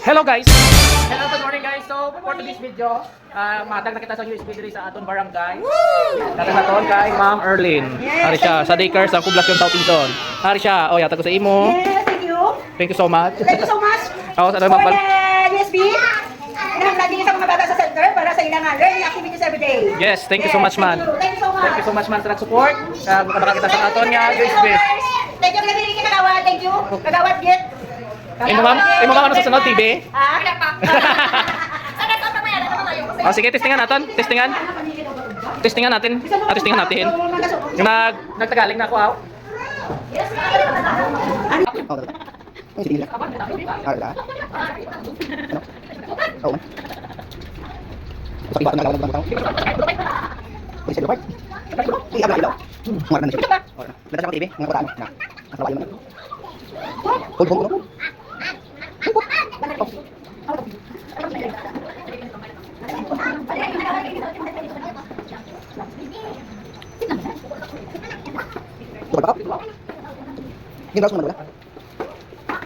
Hello guys! Hello, good morning guys. So, for today's video, madag na kita sa USB diri sa aton barangay. Dagan naton kay Ma'am Erlyn. Hari siya sa daycare sa poblasyon South Quezon. Hari siya. Oh, yata ko sa imo. Yes, thank you. Thank you so much. Thank you so much Ako sa for mapal. the USB. Lagi sa mga bata sa center para sa ilang learning activities every day. Yes, thank you so much man. Thank you so much. Thank you so much man sa nag-support. Baka kita sa aton nga USB. Thank you lagi rin kagawad. Thank you. Kagawad git. Imo ma'am ano sa sunod TV? Ha? Oh, sige, testingan natin. Testingan. Testingan natin. Testingan natin. Yung nagtagaling na ako, aw. Sige lang. Ala. Ano? Oh, man. Sakit ba na lawan ng butang? Pwede sa lugar. Iya ba ilaw? Ngara na siya. Ora. Dala sa TV, mga bata na. Nasa bayo na. Hold hold. Coba kau. Ini langsung mana?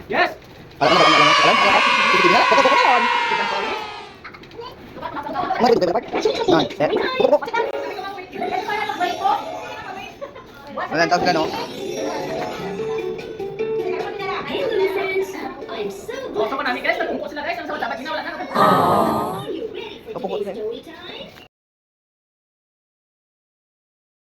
Yes! Alam. Ini dia. Pokok. Mari kita dapat. Nah, pokok. Wala tayo no. Oh, so namin guys, nagpumpo sila guys, ang sa dapat ginawa na. Pokok.